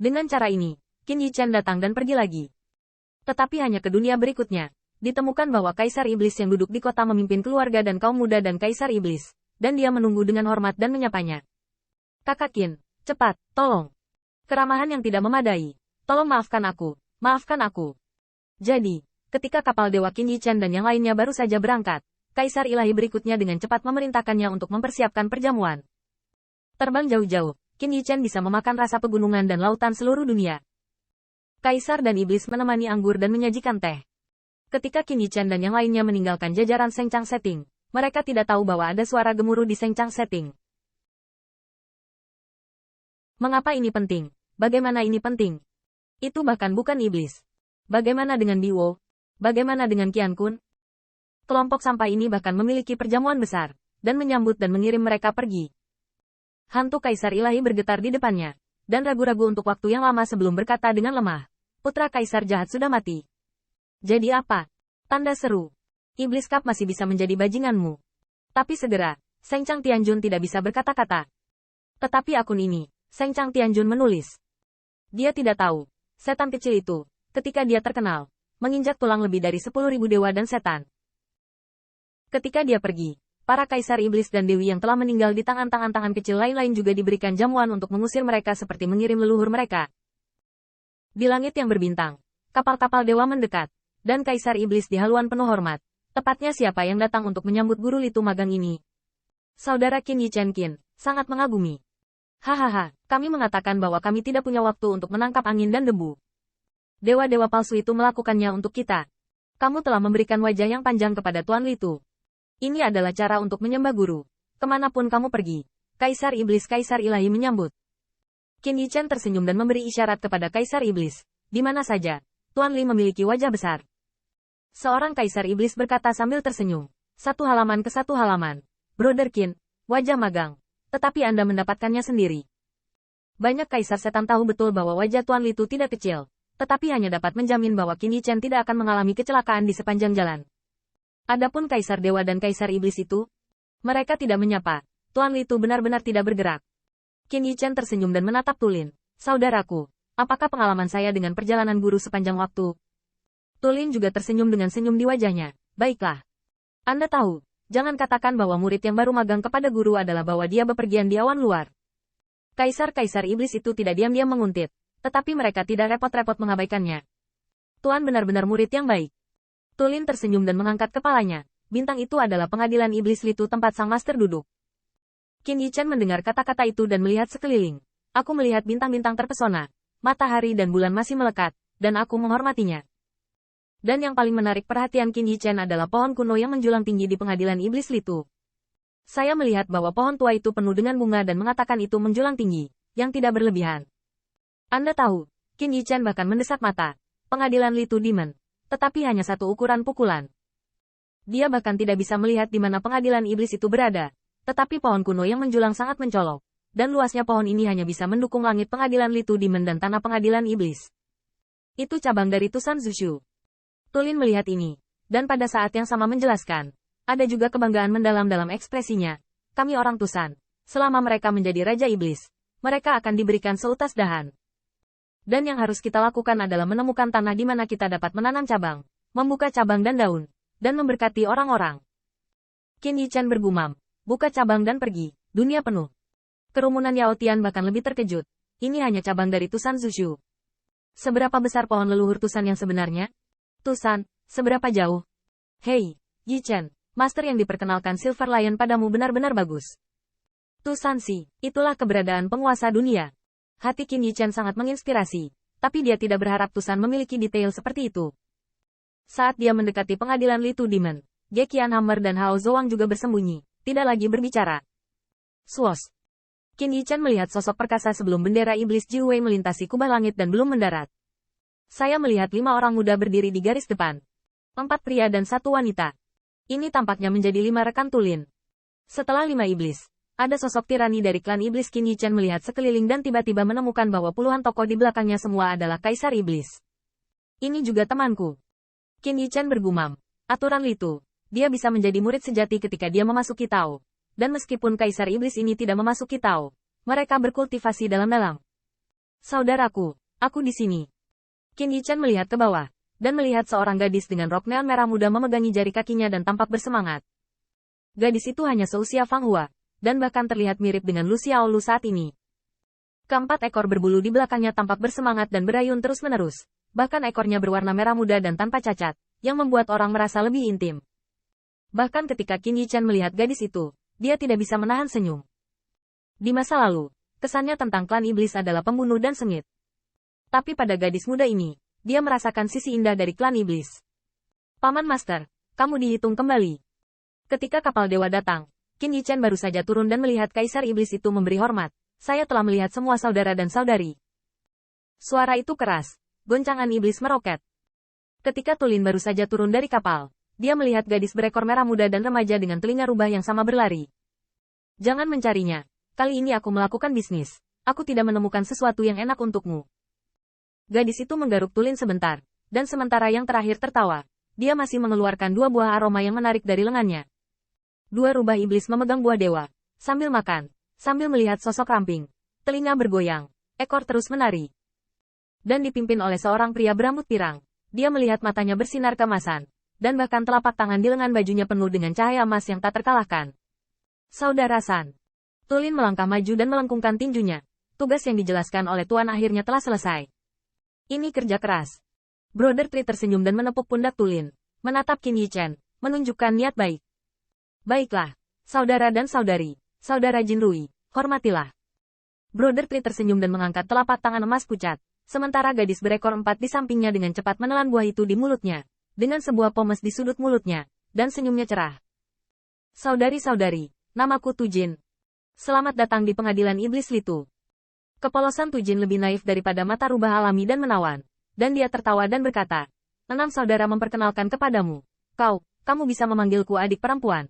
Dengan cara ini, Qin Yichen datang dan pergi lagi. Tetapi hanya ke dunia berikutnya. Ditemukan bahwa Kaisar Iblis yang duduk di kota memimpin keluarga dan kaum muda dan Kaisar Iblis. Dan dia menunggu dengan hormat dan menyapanya. Kakak Qin, cepat, tolong. Keramahan yang tidak memadai. Tolong maafkan aku, maafkan aku. Jadi, ketika kapal Dewa Qin Yichen dan yang lainnya baru saja berangkat, Kaisar Ilahi berikutnya dengan cepat memerintahkannya untuk mempersiapkan perjamuan. Terbang jauh-jauh, Qin Yichen bisa memakan rasa pegunungan dan lautan seluruh dunia. Kaisar dan Iblis menemani anggur dan menyajikan teh. Ketika Qin Yichen dan yang lainnya meninggalkan jajaran Sengchang Setting, mereka tidak tahu bahwa ada suara gemuruh di Sengchang Setting. Mengapa ini penting? Bagaimana ini penting? Itu bahkan bukan iblis. Bagaimana dengan Biwo? Bagaimana dengan Qian Kun? Kelompok sampah ini bahkan memiliki perjamuan besar, dan menyambut dan mengirim mereka pergi. Hantu Kaisar Ilahi bergetar di depannya, dan ragu-ragu untuk waktu yang lama sebelum berkata dengan lemah. Putra Kaisar jahat sudah mati. Jadi apa? Tanda seru. Iblis Cup masih bisa menjadi bajinganmu. Tapi segera, Sengchang Tianjun tidak bisa berkata-kata. Tetapi akun ini, Sengchang Tianjun menulis. Dia tidak tahu, setan kecil itu, ketika dia terkenal, menginjak tulang lebih dari 10.000 dewa dan setan. Ketika dia pergi, para kaisar iblis dan dewi yang telah meninggal di tangan-tangan kecil lain-lain juga diberikan jamuan untuk mengusir mereka seperti mengirim leluhur mereka. Di langit yang berbintang, kapal-kapal dewa mendekat, dan kaisar iblis di haluan penuh hormat. Tepatnya siapa yang datang untuk menyambut guru Litu magang ini? Saudara Qin Yichen Qin, sangat mengagumi. Hahaha, kami mengatakan bahwa kami tidak punya waktu untuk menangkap angin dan debu. Dewa-dewa palsu itu melakukannya untuk kita. Kamu telah memberikan wajah yang panjang kepada Tuan Litu. Ini adalah cara untuk menyembah guru. Kemanapun kamu pergi, Kaisar Iblis Kaisar Ilahi menyambut. Qin Yichen tersenyum dan memberi isyarat kepada Kaisar Iblis. Di mana saja, Tuan Li memiliki wajah besar. Seorang Kaisar Iblis berkata sambil tersenyum. Satu halaman ke satu halaman. Brother Qin, wajah magang. Tetapi Anda mendapatkannya sendiri. Banyak kaisar setan tahu betul bahwa wajah Tuan Litu tidak kecil, tetapi hanya dapat menjamin bahwa Qin Yichen tidak akan mengalami kecelakaan di sepanjang jalan. Adapun kaisar dewa dan kaisar iblis itu, mereka tidak menyapa. Tuan Litu benar-benar tidak bergerak. Qin Yichen tersenyum dan menatap Tulin. Saudaraku, apakah pengalaman saya dengan perjalanan guru sepanjang waktu? Tulin juga tersenyum dengan senyum di wajahnya. Baiklah. Anda tahu. Jangan katakan bahwa murid yang baru magang kepada guru adalah bahwa dia bepergian di awan luar. Kaisar-kaisar iblis itu tidak diam-diam menguntit, tetapi mereka tidak repot-repot mengabaikannya. Tuan benar-benar murid yang baik. Tulin tersenyum dan mengangkat kepalanya. Bintang itu adalah pengadilan iblis Litu tempat sang master duduk. Qin Yichen mendengar kata-kata itu dan melihat sekeliling. Aku melihat bintang-bintang terpesona. Matahari dan bulan masih melekat, dan aku menghormatinya. Dan yang paling menarik perhatian Qin Yichen adalah pohon kuno yang menjulang tinggi di pengadilan iblis Litu. Saya melihat bahwa pohon tua itu penuh dengan bunga dan mengatakan itu menjulang tinggi, yang tidak berlebihan. Anda tahu, Qin Yichen bahkan mendesak mata. Pengadilan Litu Demon. Tetapi hanya satu ukuran pukulan. Dia bahkan tidak bisa melihat di mana pengadilan iblis itu berada. Tetapi pohon kuno yang menjulang sangat mencolok. Dan luasnya pohon ini hanya bisa mendukung langit pengadilan Litu Demon dan tanah pengadilan iblis. Itu cabang dari Tusan Zushu. Tulin melihat ini, dan pada saat yang sama menjelaskan. Ada juga kebanggaan mendalam dalam ekspresinya. Kami orang Tusan. Selama mereka menjadi Raja Iblis, mereka akan diberikan seutas dahan. Dan yang harus kita lakukan adalah menemukan tanah di mana kita dapat menanam cabang, membuka cabang dan daun, dan memberkati orang-orang. Qin Yichen bergumam, buka cabang dan pergi, dunia penuh. Kerumunan Yao Tian bahkan lebih terkejut. Ini hanya cabang dari Tusan Zushu. Seberapa besar pohon leluhur Tusan yang sebenarnya? Tusan, seberapa jauh? Hei, Yichen, master yang diperkenalkan Silver Lion padamu benar-benar bagus. Tusan Si, itulah keberadaan penguasa dunia. Hati Qin Yichen sangat menginspirasi, tapi dia tidak berharap Tusan memiliki detail seperti itu. Saat dia mendekati pengadilan Litu Demon, Ge Qianhammer dan Hao Zhuang juga bersembunyi, tidak lagi berbicara. Swoosh. Qin Yichen melihat sosok perkasa sebelum bendera iblis Jiwei melintasi kubah langit dan belum mendarat. Saya melihat 5 orang muda berdiri di garis depan. 4 pria dan 1 wanita. Ini tampaknya menjadi 5 rekan Tulin. Setelah 5 iblis, ada sosok tirani dari klan iblis. Qin Yichen melihat sekeliling dan tiba-tiba menemukan bahwa puluhan tokoh di belakangnya semua adalah kaisar iblis. Ini juga temanku. Qin Yichen bergumam. Aturan Litu. Dia bisa menjadi murid sejati ketika dia memasuki Tao. Dan meskipun kaisar iblis ini tidak memasuki Tao, mereka berkultivasi dalam-dalam. Saudaraku, aku di sini. Qin Yichen melihat ke bawah, dan melihat seorang gadis dengan rok neon merah muda memegangi jari kakinya dan tampak bersemangat. Gadis itu hanya seusia Fang Hua, dan bahkan terlihat mirip dengan Lu Xiaolu saat ini. Keempat ekor berbulu di belakangnya tampak bersemangat dan berayun terus-menerus. Bahkan ekornya berwarna merah muda dan tanpa cacat, yang membuat orang merasa lebih intim. Bahkan ketika Qin Yichen melihat gadis itu, dia tidak bisa menahan senyum. Di masa lalu, kesannya tentang klan iblis adalah pembunuh dan sengit. Tapi pada gadis muda ini, dia merasakan sisi indah dari klan iblis. Paman Master, kamu dihitung kembali. Ketika kapal dewa datang, Qin Yichen baru saja turun dan melihat kaisar iblis itu memberi hormat. Saya telah melihat semua saudara dan saudari. Suara itu keras. Goncangan iblis meroket. Ketika Tulin baru saja turun dari kapal, dia melihat gadis berekor merah muda dan remaja dengan telinga rubah yang sama berlari. Jangan mencarinya. Kali ini aku melakukan bisnis. Aku tidak menemukan sesuatu yang enak untukmu. Gadis itu menggaruk Tulin sebentar, dan sementara yang terakhir tertawa, dia masih mengeluarkan 2 buah aroma yang menarik dari lengannya. 2 rubah iblis memegang buah dewa, sambil makan, sambil melihat sosok ramping, telinga bergoyang, ekor terus menari. Dan dipimpin oleh seorang pria berambut pirang. Dia melihat matanya bersinar keemasan, dan bahkan telapak tangan di lengan bajunya penuh dengan cahaya emas yang tak terkalahkan. Saudara San. Tulin melangkah maju dan melengkungkan tinjunya. Tugas yang dijelaskan oleh Tuan akhirnya telah selesai. Ini kerja keras. Brother Tree tersenyum dan menepuk pundak Tulin, menatap Qin Yichen, menunjukkan niat baik. Baiklah, saudara dan saudari, saudara Jinrui, hormatilah. Brother Tree tersenyum dan mengangkat telapak tangan emas pucat. Sementara gadis berekor 4 di sampingnya dengan cepat menelan buah itu di mulutnya, dengan sebuah pomes di sudut mulutnya, dan senyumnya cerah. Saudari-saudari, namaku Tujin. Selamat datang di pengadilan iblis Litu. Kepolosan Tujin lebih naif daripada mata rubah alami dan menawan, dan dia tertawa dan berkata, 6 saudara memperkenalkan kepadamu. Kamu bisa memanggilku adik perempuan.